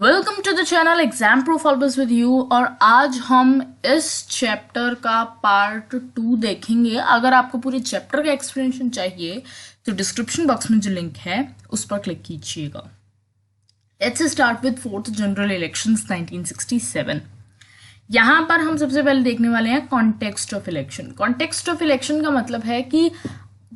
Welcome to the channel exam proof always with you. और आज हम इस चैप्टर का पार्ट 2 देखेंगे। अगर आपको पूरे चैप्टर का एक्सप्लेनेशन चाहिए तो डिस्क्रिप्शन बॉक्स में जो लिंक है उस पर क्लिक कीजिएगा। Let's start with fourth general elections 1967। यहाँ पर हम सबसे पहले देखने वाले हैं context of election. Context of election का मतलब है कि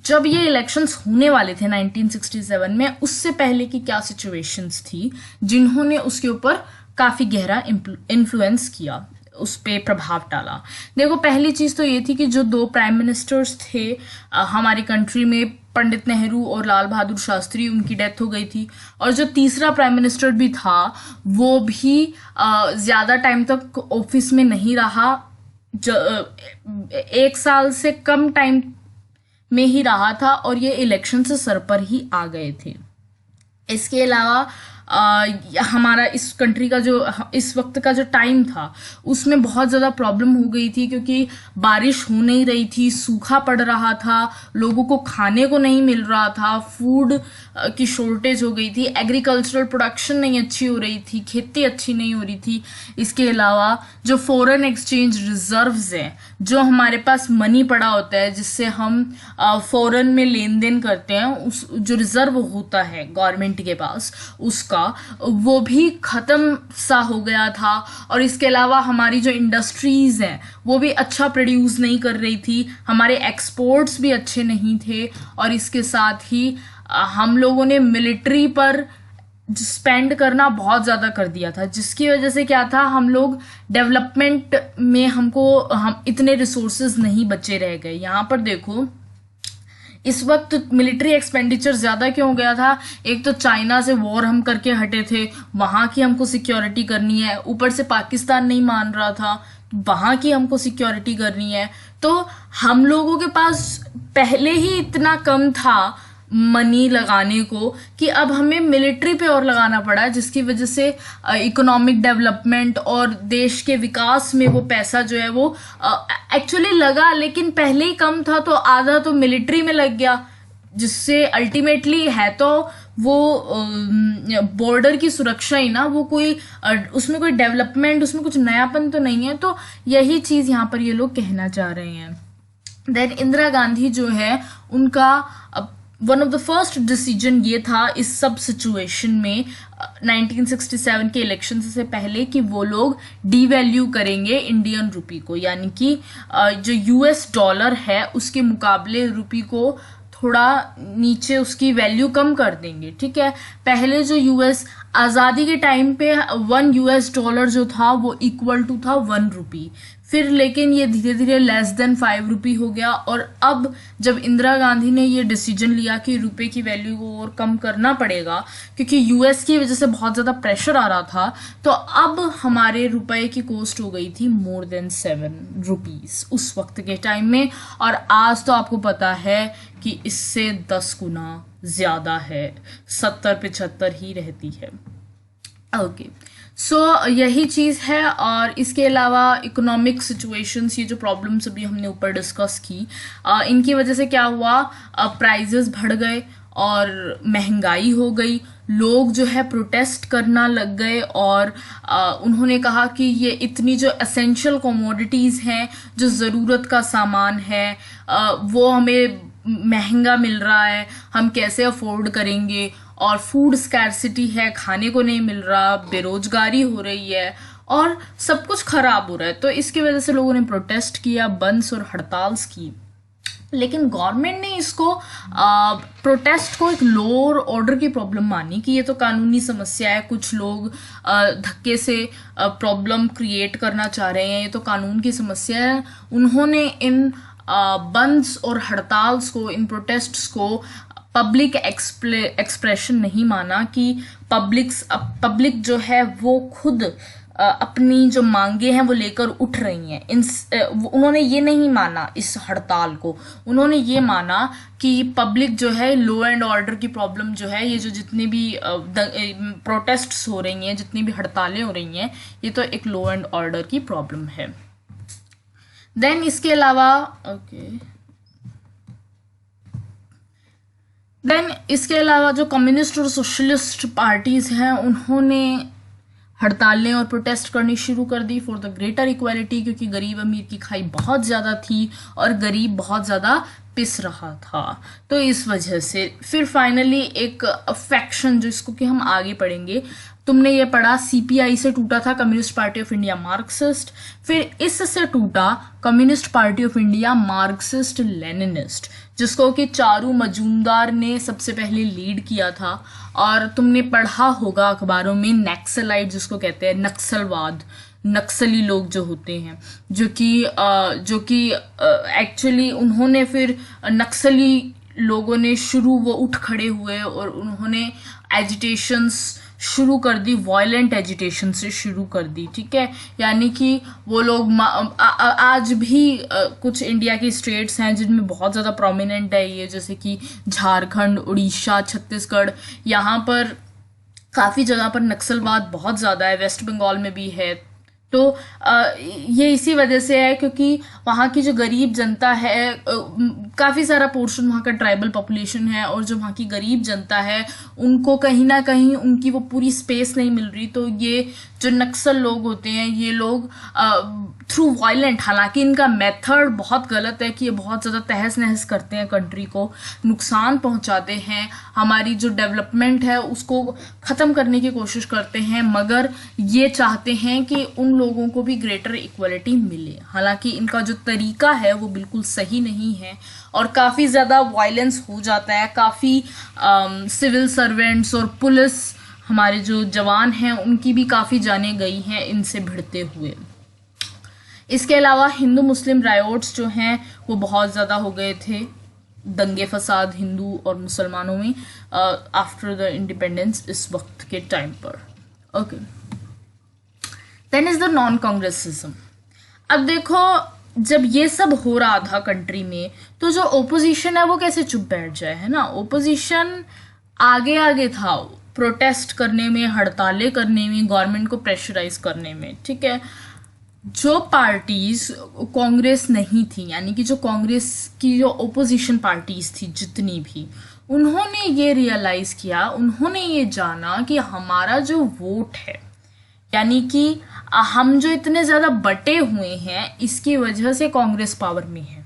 जब ये इलेक्शंस होने वाले थे 1967 में, उससे पहले की क्या सिचुएशंस थी जिन्होंने उसके ऊपर काफी गहरा इन्फ्लुएंस किया, उस पे प्रभाव डाला। देखो, पहली चीज तो ये थी कि जो दो प्राइम मिनिस्टर्स थे हमारी कंट्री में, पंडित नेहरू और लाल बहादुर शास्त्री, उनकी डेथ हो गई थी। और जो तीसरा प्राइम मिनिस्टर भी था वो भी ज्यादा टाइम तक ऑफिस में नहीं रहा, एक साल से कम टाइम में ही रहा था और ये इलेक्शन से सर पर ही आ गए थे। इसके अलावा हमारा इस कंट्री का जो इस वक्त का जो टाइम था उसमें बहुत ज़्यादा प्रॉब्लम हो गई थी, क्योंकि बारिश हो नहीं रही थी, सूखा पड़ रहा था, लोगों को खाने को नहीं मिल रहा था, फूड की शॉर्टेज हो गई थी, एग्रीकल्चरल प्रोडक्शन नहीं अच्छी हो रही थी, खेती अच्छी नहीं हो रही थी। इसके अलावा जो फॉरेन एक्सचेंज रिजर्व्स हैं, जो हमारे पास मनी पड़ा होता है जिससे हम फॉरेन में लेन देन करते हैं, उस जो रिजर्व होता है गवर्नमेंट के पास, उसका वो भी खत्म सा हो गया था। और इसके अलावा हमारी जो इंडस्ट्रीज हैं वो भी अच्छा प्रोड्यूस नहीं कर रही थी, हमारे एक्सपोर्ट्स भी अच्छे नहीं थे। और इसके साथ ही हम लोगों ने मिलिट्री पर स्पेंड करना बहुत ज़्यादा कर दिया था, जिसकी वजह से क्या था, हम लोग डेवलपमेंट में हम इतने रिसोर्सेज नहीं बचे रह गए। यहाँ पर देखो, इस वक्त मिलिट्री एक्सपेंडिचर ज़्यादा क्यों हो गया था? एक तो चाइना से वॉर हम करके हटे थे, वहाँ की हमको सिक्योरिटी करनी है, ऊपर से पाकिस्तान नहीं मान रहा था, वहाँ की हमको सिक्योरिटी करनी है। तो हम लोगों के पास पहले ही इतना कम था मनी लगाने को कि अब हमें मिलिट्री पे और लगाना पड़ा, जिसकी वजह से इकोनॉमिक डेवलपमेंट और देश के विकास में वो पैसा जो है वो एक्चुअली लगा, लेकिन पहले ही कम था तो आधा तो मिलिट्री में लग गया, जिससे अल्टीमेटली है तो वो बॉर्डर की सुरक्षा ही ना, वो कोई उसमें कोई डेवलपमेंट, उसमें कुछ नयापन तो नहीं है। तो यही चीज यहाँ पर ये लोग कहना चाह रहे हैं। देन इंदिरा गांधी जो है, उनका one of the first decision ये था इस सब सिचुएशन में 1967 के इलेक्शन से पहले कि वो लोग डीवैल्यू करेंगे इंडियन रुपी को, यानी कि जो यूएस डॉलर है उसके मुकाबले रुपी को थोड़ा नीचे उसकी वैल्यू कम कर देंगे। ठीक है, पहले जो यूएस आज़ादी के टाइम पे 1 यूएस डॉलर जो था वो इक्वल टू था 1 रुपी, फिर लेकिन ये धीरे धीरे लेस देन 5 रुपी हो गया। और अब जब इंदिरा गांधी ने ये डिसीजन लिया कि रुपए की वैल्यू को और कम करना पड़ेगा क्योंकि यूएस की वजह से बहुत ज़्यादा प्रेशर आ रहा था, तो अब हमारे रुपए की कॉस्ट हो गई थी मोर देन 7 रुपीज़ उस वक्त के टाइम में। और आज तो आपको पता है कि इससे 10 गुना ज़्यादा है, 70-75 ही रहती है। ओके, सो यही चीज़ है। और इसके अलावा इकोनॉमिक सिचुएशंस, ये जो प्रॉब्लम्स अभी हमने ऊपर डिस्कस की, इनकी वजह से क्या हुआ, प्राइजेस बढ़ गए और महंगाई हो गई, लोग जो है प्रोटेस्ट करना लग गए। और उन्होंने कहा कि ये इतनी जो एसेंशियल कमोडिटीज़ हैं, जो ज़रूरत का सामान है, वो हमें महंगा मिल रहा है, हम कैसे अफोर्ड करेंगे। और फूड स्कैर्सिटी है, खाने को नहीं मिल रहा, बेरोजगारी हो रही है और सब कुछ खराब हो रहा है। तो इसकी वजह से लोगों ने प्रोटेस्ट किया, बंद्स और हड़ताल्स की। लेकिन गवर्नमेंट ने इसको प्रोटेस्ट को एक लोअर ऑर्डर की प्रॉब्लम मानी कि ये तो कानूनी समस्या है, कुछ लोग धक्के से प्रॉब्लम क्रिएट करना चाह रहे हैं, ये तो कानून की समस्या है। उन्होंने इन बंद्स और हड़ताल्स को, इन प्रोटेस्ट्स को पब्लिक एक्सप्रेशन नहीं माना कि पब्लिक जो है वो खुद अपनी जो मांगे हैं वो लेकर उठ रही हैं। उन्होंने ये नहीं माना इस हड़ताल को, उन्होंने ये माना कि पब्लिक जो है, लॉ एंड ऑर्डर की प्रॉब्लम जो है, ये जो जितनी भी प्रोटेस्ट्स हो रही हैं, जितनी भी हड़तालें हो रही हैं, ये तो एक लॉ एंड ऑर्डर की प्रॉब्लम है। देन इसके अलावा जो कम्युनिस्ट और सोशलिस्ट पार्टीज हैं, उन्होंने हड़तालें और प्रोटेस्ट करनी शुरू कर दी फॉर द ग्रेटर इक्वालिटी, क्योंकि गरीब अमीर की खाई बहुत ज़्यादा थी और गरीब बहुत ज़्यादा पिस रहा था। तो इस वजह से फिर फाइनली एक फैक्शन, जिसको कि हम आगे पढ़ेंगे, तुमने ये पढ़ा, सीपीआई से टूटा था communist party of India Marxist, फिर इससे टूटा communist party of India Marxist Leninist, जिसको कि चारू मजूमदार ने सबसे पहले लीड किया था। और तुमने पढ़ा होगा अखबारों में नक्सलाइट, जिसको कहते हैं नक्सलवाद, नक्सली लोग जो होते हैं, जो कि एक्चुअली उन्होंने फिर नक्सली लोगों ने वो उठ खड़े हुए और उन्होंने एजिटेशंस शुरू कर दी, वायलेंट एजिटेशन से शुरू कर दी, ठीक है। यानी कि वो लोग आज भी कुछ इंडिया के स्टेट्स हैं जिनमें बहुत ज़्यादा प्रोमिनेंट है ये, जैसे कि झारखंड, उड़ीसा, छत्तीसगढ़, यहाँ पर काफ़ी जगह पर नक्सलवाद बहुत ज़्यादा है, वेस्ट बंगाल में भी है। तो ये इसी वजह से है क्योंकि वहाँ की जो गरीब जनता है, काफ़ी सारा पोर्शन वहाँ का ट्राइबल पॉपुलेशन है, और जो वहाँ की गरीब जनता है उनको कहीं ना कहीं उनकी वो पूरी स्पेस नहीं मिल रही। तो ये जो नक्सल लोग होते हैं, ये लोग थ्रू वायलेंट, हालांकि इनका मेथड बहुत गलत है कि ये बहुत ज़्यादा तहस नहस करते हैं, कंट्री को नुकसान पहुंचाते हैं, हमारी जो डेवलपमेंट है उसको ख़त्म करने की कोशिश करते हैं, मगर ये चाहते हैं कि उन लोगों को भी ग्रेटर इक्वलिटी मिले। हालांकि इनका जो तरीका है वो बिल्कुल सही नहीं है और काफ़ी ज़्यादा वायलेंस हो जाता है। काफ़ी सिविल सर्वेंट्स और पुलिस, हमारे जो जवान हैं, उनकी भी काफ़ी जानें गई हैं इनसे भिड़ते हुए। इसके अलावा हिंदू मुस्लिम रायोट्स जो हैं वो बहुत ज़्यादा हो गए थे, दंगे फसाद हिंदू और मुसलमानों में आफ्टर द इंडिपेंडेंस, इस वक्त के टाइम पर। Okay, then is the non Congressism. अब देखो, जब ये सब हो रहा था कंट्री में, तो जो ओपोजिशन है वो कैसे चुप बैठ जाए, है ना। ओपोजिशन आगे आगे था प्रोटेस्ट करने में, हड़तालें करने में, गवर्नमेंट को प्रेशराइज करने में, ठीक है। जो पार्टीज कांग्रेस नहीं थी, यानी कि जो कांग्रेस की जो ओपोजिशन पार्टीज थी जितनी भी, उन्होंने ये रियलाइज किया, उन्होंने ये जाना कि हमारा जो वोट है, यानी कि हम जो इतने ज्यादा बटे हुए हैं, इसकी वजह से कांग्रेस पावर में है,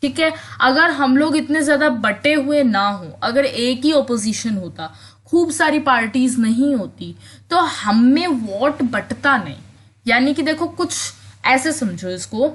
ठीक है। अगर हम लोग इतने ज्यादा बटे हुए ना हो, अगर एक ही ओपोजिशन होता, खूब सारी पार्टीज नहीं होती, तो हम में वोट बटता नहीं। यानी कि देखो, कुछ ऐसे समझो इसको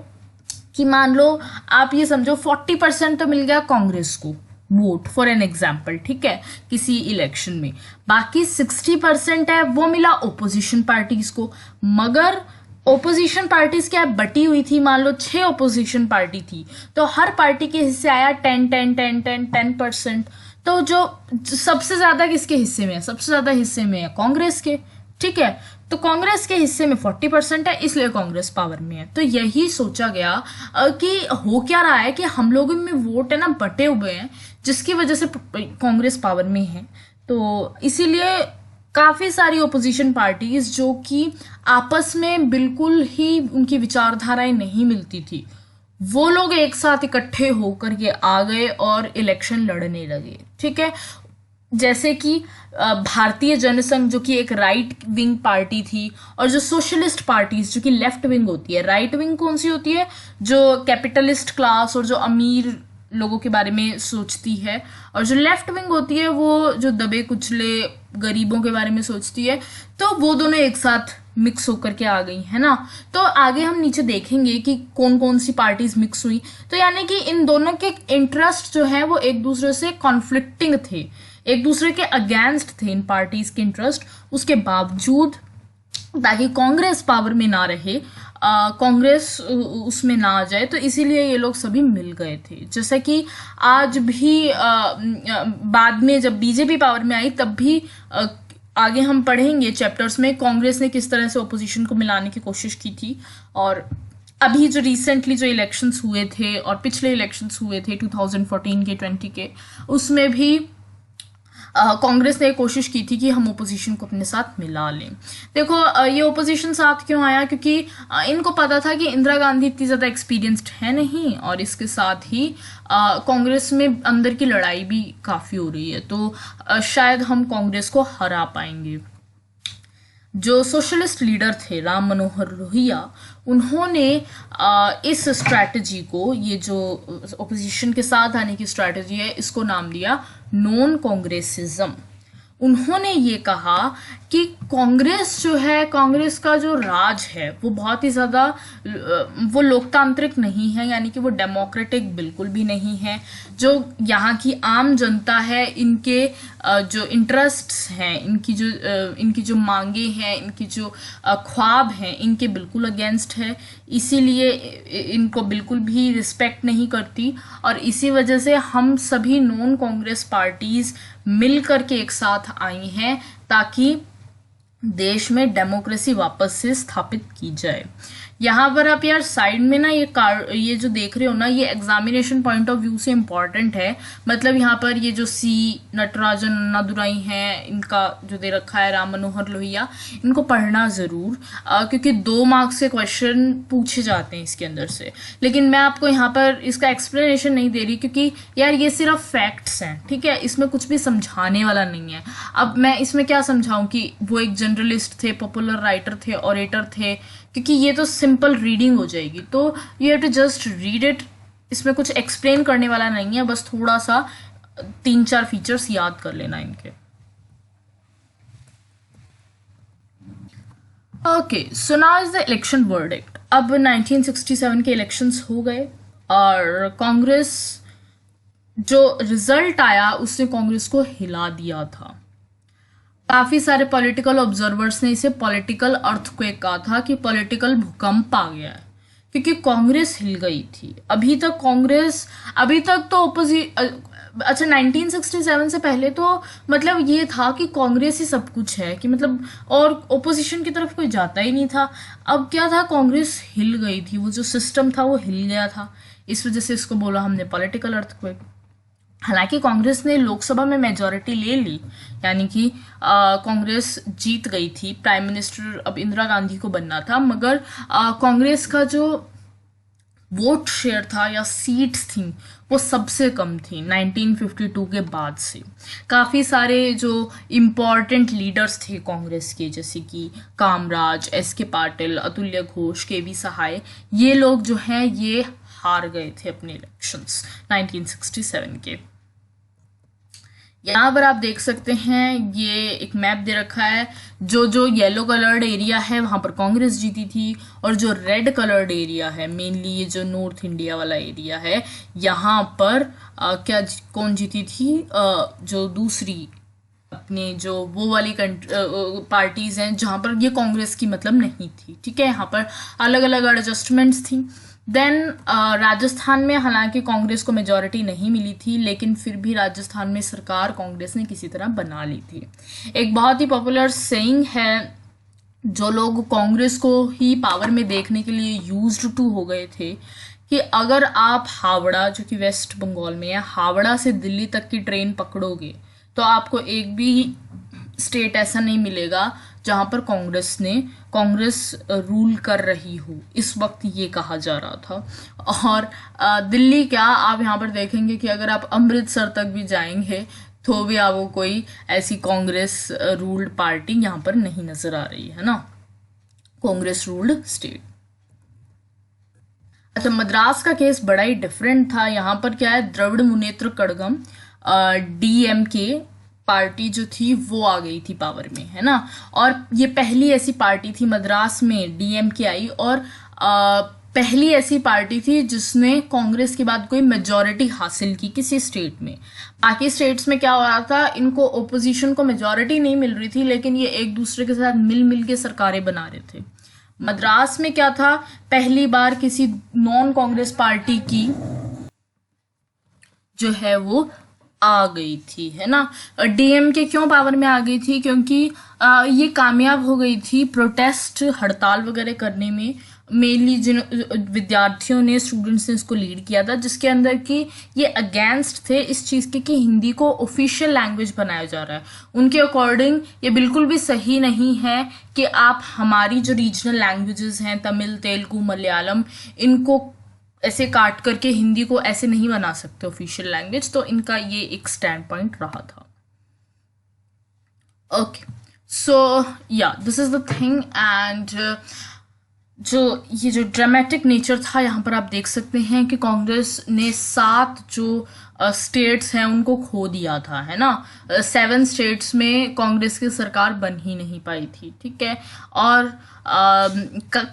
कि मान लो आप ये समझो 40% तो मिल गया कांग्रेस को वोट, फॉर एन एग्जाम्पल, ठीक है, किसी इलेक्शन में, बाकी 60% है वो मिला ओपोजिशन पार्टीज को। मगर ओपोजिशन पार्टीज क्या बटी हुई थी, मान लो 6 ओपोजिशन पार्टी थी, तो हर पार्टी के हिस्से आया 10%। तो जो सबसे ज्यादा किसके हिस्से में है, सबसे ज्यादा हिस्से में है कांग्रेस के, ठीक है। तो कांग्रेस के हिस्से में 40% है, इसलिए कांग्रेस पावर में है। तो यही सोचा गया कि हो क्या रहा है कि हम लोगों में वोट है ना बटे हुए हैं, जिसकी वजह से कांग्रेस पावर में है। तो इसीलिए काफी सारी ओपोजिशन पार्टीज जो कि आपस में बिल्कुल ही उनकी विचारधाराएं नहीं मिलती थी, वो लोग एक साथ इकट्ठे होकर के आ गए और इलेक्शन लड़ने लगे, ठीक है। जैसे कि भारतीय जनसंघ जो कि एक राइट विंग पार्टी थी, और जो सोशलिस्ट पार्टीज जो कि लेफ्ट विंग होती है। राइट विंग कौन सी होती है, जो कैपिटलिस्ट क्लास और जो अमीर लोगों के बारे में सोचती है, और जो लेफ्ट विंग होती है वो जो दबे कुचले गरीबों के बारे में सोचती है। तो वो दोनों एक साथ मिक्स होकर के आ गई, है ना। तो आगे हम नीचे देखेंगे कि कौन कौन सी पार्टीज मिक्स हुई। तो यानी कि इन दोनों के इंटरेस्ट जो है वो एक दूसरे से कॉन्फ्लिक्टिंग थे, एक दूसरे के अगेंस्ट थे इन पार्टीज के इंटरेस्ट। उसके बावजूद, ताकि कांग्रेस पावर में ना रहे, कांग्रेस उसमें ना आ जाए, तो इसीलिए ये लोग सभी मिल गए थे। जैसे कि आज भी बाद में जब बीजेपी पावर में आई, तब भी आगे हम पढ़ेंगे चैप्टर्स में कांग्रेस ने किस तरह से ओपोजिशन को मिलाने की कोशिश की थी। और अभी जो रिसेंटली जो इलेक्शंस हुए थे और पिछले इलेक्शंस हुए थे 2014 के 20 के, उसमें भी कांग्रेस ने कोशिश की थी कि हम ओपोजिशन को अपने साथ मिला लें। देखो, ये ओपोजिशन साथ क्यों आया, क्योंकि इनको पता था कि इंदिरा गांधी इतनी ज़्यादा एक्सपीरियंस्ड है नहीं, और इसके साथ ही कांग्रेस में अंदर की लड़ाई भी काफ़ी हो रही है, तो शायद हम कांग्रेस को हरा पाएंगे। जो सोशलिस्ट लीडर थे राम मनोहर लोहिया, उन्होंने इस स्ट्रैटेजी को, ये जो ओपोजिशन के साथ आने की स्ट्रैटेजी है, इसको नाम दिया नॉन कांग्रेसिज्म। उन्होंने ये कहा कि कांग्रेस जो है, कांग्रेस का जो राज है वो बहुत ही ज़्यादा वो लोकतांत्रिक नहीं है, यानी कि वो डेमोक्रेटिक बिल्कुल भी नहीं है। जो यहाँ की आम जनता है, इनके जो इंटरेस्ट्स हैं, इनकी जो मांगे हैं, इनकी जो ख्वाब हैं, इनके बिल्कुल अगेंस्ट है। इसीलिए इनको बिल्कुल भी रिस्पेक्ट नहीं करती, और इसी वजह से हम सभी नॉन कांग्रेस पार्टीज मिल करके एक साथ आई हैं ताकि देश में डेमोक्रेसी वापस से स्थापित की जाए। यहाँ पर आप यार साइड में ना ये जो देख रहे हो ना, ये एग्जामिनेशन पॉइंट ऑफ व्यू से इम्पॉर्टेंट है। मतलब यहाँ पर ये जो सी नटराजन अन्नादुराई हैं, इनका जो दे रखा है राम मनोहर लोहिया, इनको पढ़ना ज़रूर, क्योंकि 2 मार्क्स के क्वेश्चन पूछे जाते हैं इसके अंदर से। लेकिन मैं आपको यहाँ पर इसका एक्सप्लेनेशन नहीं दे रही, क्योंकि यार ये सिर्फ फैक्ट्स हैं, ठीक है, इसमें कुछ भी समझाने वाला नहीं है। अब मैं इसमें क्या समझाऊं कि वो एक जर्नलिस्ट थे, पॉपुलर राइटर थे, ऑरेटर थे, क्योंकि ये तो सिंपल रीडिंग हो जाएगी। तो you have to just read it, इसमें कुछ एक्सप्लेन करने वाला नहीं है, बस थोड़ा सा 3-4 फीचर्स याद कर लेना इनके। Okay, so now is the election verdict. अब 1967 के इलेक्शंस हो गए और कांग्रेस, जो रिजल्ट आया उसने कांग्रेस को हिला दिया था। काफी सारे पॉलिटिकल ऑब्जर्वर्स ने इसे पॉलिटिकल अर्थक्वेक कहा था, कि पॉलिटिकल भूकंप आ गया है, क्योंकि कांग्रेस हिल गई थी। अभी तक तो अच्छा 1967 से पहले तो मतलब ये था कि कांग्रेस ही सब कुछ है, कि मतलब और ओपोजिशन की तरफ कोई जाता ही नहीं था। अब क्या था, कांग्रेस हिल गई थी, वो जो सिस्टम था वो हिल गया था, इस वजह से इसको बोला हमने पॉलिटिकल अर्थक्वेक। हालांकि कांग्रेस ने लोकसभा में मेजॉरिटी ले ली, यानी कि कांग्रेस जीत गई थी। प्राइम मिनिस्टर अब इंदिरा गांधी को बनना था, मगर कांग्रेस का जो वोट शेयर था या सीट्स थी वो सबसे कम थी 1952 के बाद से। काफ़ी सारे जो इम्पॉर्टेंट लीडर्स थे कांग्रेस के, जैसे कि कामराज, एस.के. पाटिल, अतुल्य घोष, के.वी. सहाय, ये लोग जो हैं ये हार गए थे अपने इलेक्शंस 1967 के। यहाँ पर आप देख सकते हैं, ये एक मैप दे रखा है। जो येलो कलर्ड एरिया है वहां पर कांग्रेस जीती थी, और जो रेड कलर्ड एरिया है, मेनली ये जो नॉर्थ इंडिया वाला एरिया है, यहाँ पर कौन जीती थी, जो दूसरी अपने जो वो वाली पार्टीज हैं जहाँ पर ये कांग्रेस की मतलब नहीं थी, ठीक है। यहाँ पर अलग अलग एडजस्टमेंट्स थी। देन राजस्थान में हालांकि कांग्रेस को मेजॉरिटी नहीं मिली थी, लेकिन फिर भी राजस्थान में सरकार कांग्रेस ने किसी तरह बना ली थी। एक बहुत ही पॉपुलर सेइंग है, जो लोग कांग्रेस को ही पावर में देखने के लिए यूज्ड टू हो गए थे, कि अगर आप हावड़ा, जो कि वेस्ट बंगाल में है, हावड़ा से दिल्ली तक की ट्रेन पकड़ोगे तो आपको एक भी स्टेट ऐसा नहीं मिलेगा जहां पर कांग्रेस रूल कर रही हो। इस वक्त ये कहा जा रहा था। और दिल्ली क्या, आप यहाँ पर देखेंगे कि अगर आप अमृतसर तक भी जाएंगे तो भी आपको कोई ऐसी कांग्रेस रूल्ड पार्टी यहाँ पर नहीं नजर आ रही है ना, कांग्रेस रूल्ड स्टेट। अच्छा, मद्रास का केस बड़ा ही डिफरेंट था। यहाँ पर क्या है, द्रविड़ मुनेत्र कड़गम, डीएमके पार्टी जो थी वो आ गई थी पावर में, है ना। और ये पहली ऐसी पार्टी थी, मद्रास में डीएमके आई, और पहली ऐसी पार्टी थी जिसने कांग्रेस के बाद कोई मेजॉरिटी हासिल की किसी स्टेट में। बाकी स्टेट्स में क्या हो रहा था, इनको ओपोजिशन को मेजॉरिटी नहीं मिल रही थी, लेकिन ये एक दूसरे के साथ मिल के सरकारें बना रहे थे। मद्रास में क्या था, पहली बार किसी नॉन कांग्रेस पार्टी की जो है वो आ गई थी, है ना। डीएमके क्यों पावर में आ गई थी, क्योंकि ये कामयाब हो गई थी प्रोटेस्ट, हड़ताल वगैरह करने में। मेनली जिन विद्यार्थियों ने, स्टूडेंट्स ने इसको लीड किया था, जिसके अंदर कि ये अगेंस्ट थे इस चीज़ के कि हिंदी को ऑफिशियल लैंग्वेज बनाया जा रहा है। उनके अकॉर्डिंग ये बिल्कुल भी सही नहीं है कि आप हमारी जो रीजनल लैंग्वेजेस हैं, तमिल, तेलुगु, मलयालम, इनको ऐसे काट करके हिंदी को ऐसे नहीं बना सकते ऑफिशियल लैंग्वेज। तो इनका ये एक स्टैंड पॉइंट रहा था। ओके, सो या this is the thing. And जो ये जो ड्रामेटिक नेचर था, यहाँ पर आप देख सकते हैं कि कांग्रेस ने 7 जो स्टेट्स हैं उनको खो दिया था, है ना। 7 स्टेट्स में कांग्रेस की सरकार बन ही नहीं पाई थी, ठीक है। और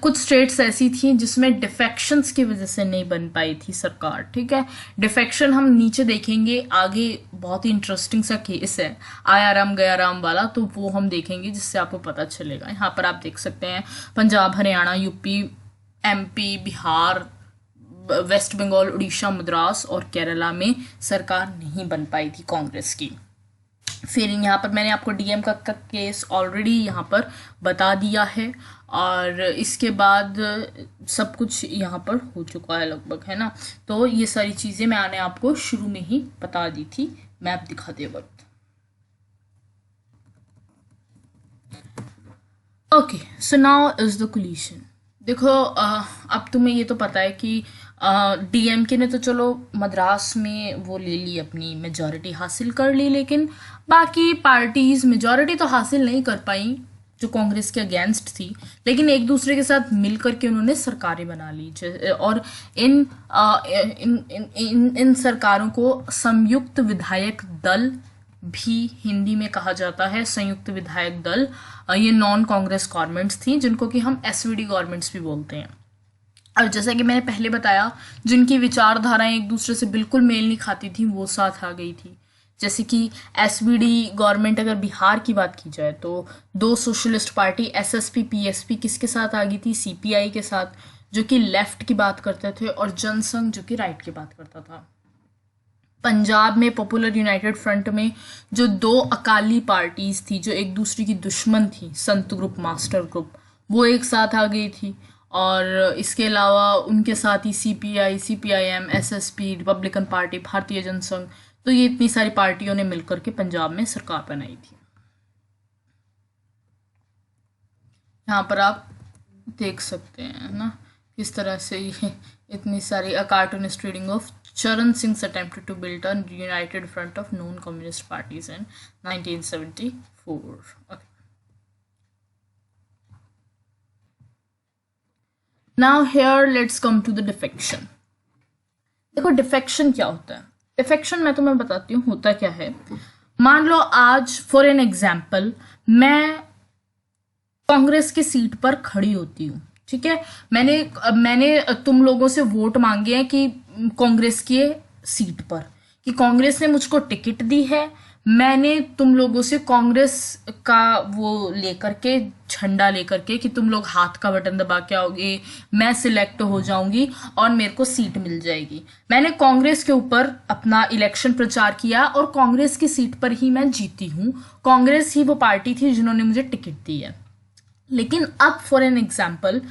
कुछ स्टेट्स ऐसी थी जिसमें डिफेक्शंस की वजह से नहीं बन पाई थी सरकार, ठीक है। डिफेक्शन हम नीचे देखेंगे आगे, बहुत ही इंटरेस्टिंग सा केस है आया राम गया राम वाला, तो वो हम देखेंगे जिससे आपको पता चलेगा। यहाँ पर आप देख सकते हैं पंजाब, हरियाणा, यूपी, एमपी, बिहार, वेस्ट बंगाल, उड़ीसा, मद्रास और केरला में सरकार नहीं बन पाई थी कांग्रेस की। फिर यहाँ पर मैंने आपको डीएम का केस ऑलरेडी यहाँ पर बता दिया है, और इसके बाद सब कुछ यहाँ पर हो चुका है लगभग, है ना। तो ये सारी चीज़ें मैंने आपको शुरू में ही बता दी थी, मैप दिखाते वक्त। Okay, so now is the coalition. देखो अब तुम्हें ये तो पता है कि डीएमके ने तो चलो मद्रास में वो ले ली, अपनी मेजॉरिटी हासिल कर ली, लेकिन बाकी पार्टीज मेजॉरिटी तो हासिल नहीं कर पाई जो कांग्रेस के अगेंस्ट थी, लेकिन एक दूसरे के साथ मिल करके उन्होंने सरकारें बना ली। और इन इन सरकारों को संयुक्त विधायक दल भी हिंदी में कहा जाता है, संयुक्त विधायक दल। ये नॉन कांग्रेस गवर्नमेंट्स थी जिनको कि हम एसवीडी गवर्नमेंट्स भी बोलते हैं। और जैसा कि मैंने पहले बताया, जिनकी विचारधाराएं एक दूसरे से बिल्कुल मेल नहीं खाती थी वो साथ आ गई थी। जैसे कि एसवीडी गवर्नमेंट, अगर बिहार की बात की जाए तो 2 सोशलिस्ट पार्टी एसएसपी पीएसपी किसके साथ आ गई थी, सीपीआई के साथ, जो कि लेफ्ट की बात करते थे, और जनसंघ जो कि राइट की बात करता था। पंजाब में पॉपुलर यूनाइटेड फ्रंट में जो 2 अकाली पार्टीज थी जो एक दूसरे की दुश्मन थी, संत ग्रुप, मास्टर ग्रुप, वो एक साथ आ गई थी। और इसके अलावा उनके साथ ही CPI, CPIM, SSP, Republican party, Bharatiya Jansangh, तो ये इतनी सारी पार्टियों ने मिलकर के पंजाब में सरकार बनाई थी। यहाँ पर आप देख सकते हैं ना किस तरह से ये इतनी सारी अ cartoonist reading of Charan Singh attempted to build a united front of non communist parties in 1974। Okay, now here let's come to the defection. देखो डिफेक्शन क्या होता है। डिफेक्शन मैं तुम्हें बताती हूँ होता क्या है। मान लो आज फॉर एन एग्जाम्पल मैं कांग्रेस की सीट पर खड़ी होती हूँ, ठीक है। मैंने तुम लोगों से वोट मांगे हैं कि कांग्रेस की सीट पर, कि कांग्रेस ने मुझको टिकट दी है, मैंने तुम लोगों से कांग्रेस का वो लेकर के, झंडा लेकर के, कि तुम लोग हाथ का बटन दबा के आओगे, मैं सिलेक्ट हो जाऊंगी और मेरे को सीट मिल जाएगी। मैंने कांग्रेस के ऊपर अपना इलेक्शन प्रचार किया और कांग्रेस की सीट पर ही मैं जीती हूँ। कांग्रेस ही वो पार्टी थी जिन्होंने मुझे टिकट दी है। लेकिन अब फॉर एन एग्जाम्पल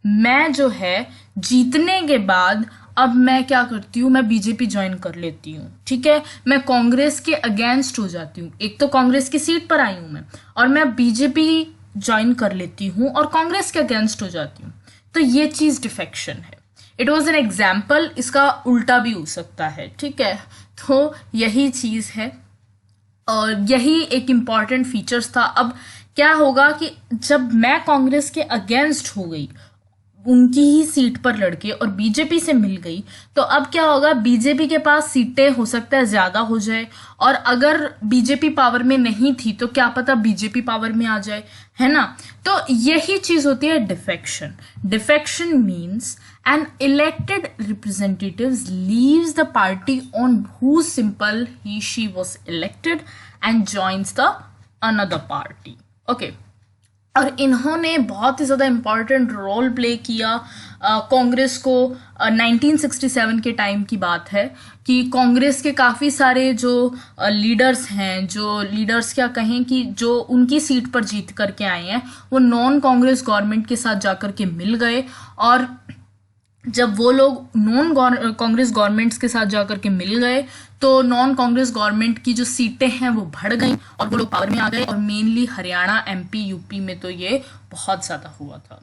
मैं जो है जीतने के बाद अब मैं क्या करती हूँ, मैं बीजेपी ज्वाइन कर लेती हूँ, ठीक है। मैं कांग्रेस के अगेंस्ट हो जाती हूँ। एक तो कांग्रेस की सीट पर आई हूँ मैं, और मैं बीजेपी ज्वाइन कर लेती हूँ और कांग्रेस के अगेंस्ट हो जाती हूँ। तो ये चीज डिफेक्शन है। इट वॉज एन एग्जाम्पल, इसका उल्टा भी हो सकता है, ठीक है। तो यही चीज है और यही एक इम्पॉर्टेंट फीचर्स था। अब क्या होगा कि जब मैं कांग्रेस के अगेंस्ट हो गई, उनकी ही सीट पर लड़के, और बीजेपी से मिल गई, तो अब क्या होगा, बीजेपी के पास सीटें हो सकता है ज्यादा हो जाए, और अगर बीजेपी पावर में नहीं थी तो क्या पता बीजेपी पावर में आ जाए, है ना। तो यही चीज होती है defection. Defection means an elected representative leaves the party on whose symbol he she was elected and joins the another party. Okay. और इन्होंने बहुत ही ज़्यादा इम्पॉर्टेंट रोल प्ले किया कांग्रेस को। 1967 के टाइम की बात है कि कांग्रेस के काफ़ी सारे जो लीडर्स हैं, जो लीडर्स क्या कहें कि जो उनकी सीट पर जीत करके आए हैं, वो नॉन कांग्रेस गवर्नमेंट के साथ जाकर के मिल गए। और जब वो लोग नॉन कांग्रेस गवर्नमेंट्स के साथ जाकर के मिल गए तो नॉन कांग्रेस गवर्नमेंट की जो सीटें हैं वो बढ़ गई और वो लोग पावर में आ गए। और मेनली हरियाणा, एमपी, यूपी में तो ये बहुत ज़्यादा हुआ था।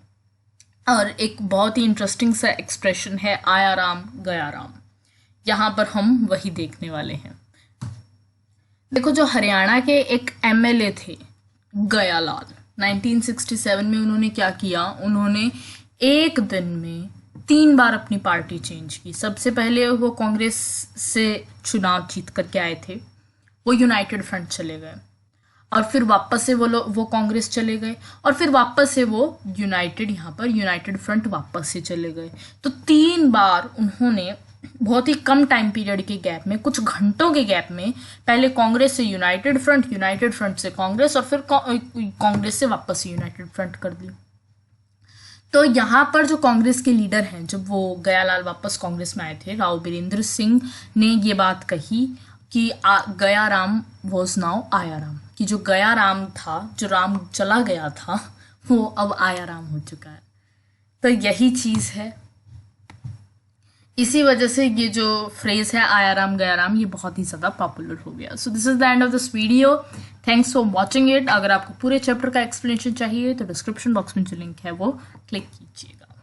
और एक बहुत ही इंटरेस्टिंग सा एक्सप्रेशन है आया राम गया राम, यहाँ पर हम वही देखने वाले हैं। देखो जो हरियाणा के एक एमएलए थे, गयालाल। 1967 में उन्होंने क्या किया, उन्होंने एक दिन में 3 बार अपनी पार्टी चेंज की। सबसे पहले वो कांग्रेस से चुनाव जीत करके आए थे, वो यूनाइटेड फ्रंट चले गए, और फिर वापस से वो कांग्रेस चले गए, और फिर वापस से वो यूनाइटेड फ्रंट वापस से चले गए। तो 3 बार उन्होंने बहुत ही कम टाइम पीरियड के गैप में, कुछ घंटों के गैप में, पहले कांग्रेस से यूनाइटेड फ्रंट से कांग्रेस, और फिर कांग्रेस से वापस से यूनाइटेड फ्रंट कर दी। तो यहाँ पर जो कांग्रेस के लीडर हैं, जब वो गयालाल वापस कांग्रेस में आए थे, राव बीरेंद्र सिंह ने ये बात कही कि गया राम वॉज नाउ आया राम, कि जो गया राम था, जो राम चला गया था, वो अब आया राम हो चुका है। तो यही चीज है, इसी वजह से ये जो फ्रेज है आया राम गया राम, ये बहुत ही ज़्यादा पॉपुलर हो गया। So this is the end of this video, thanks for watching it. अगर आपको पूरे चैप्टर का एक्सप्लेनेशन चाहिए तो डिस्क्रिप्शन बॉक्स में जो लिंक है वो क्लिक कीजिएगा।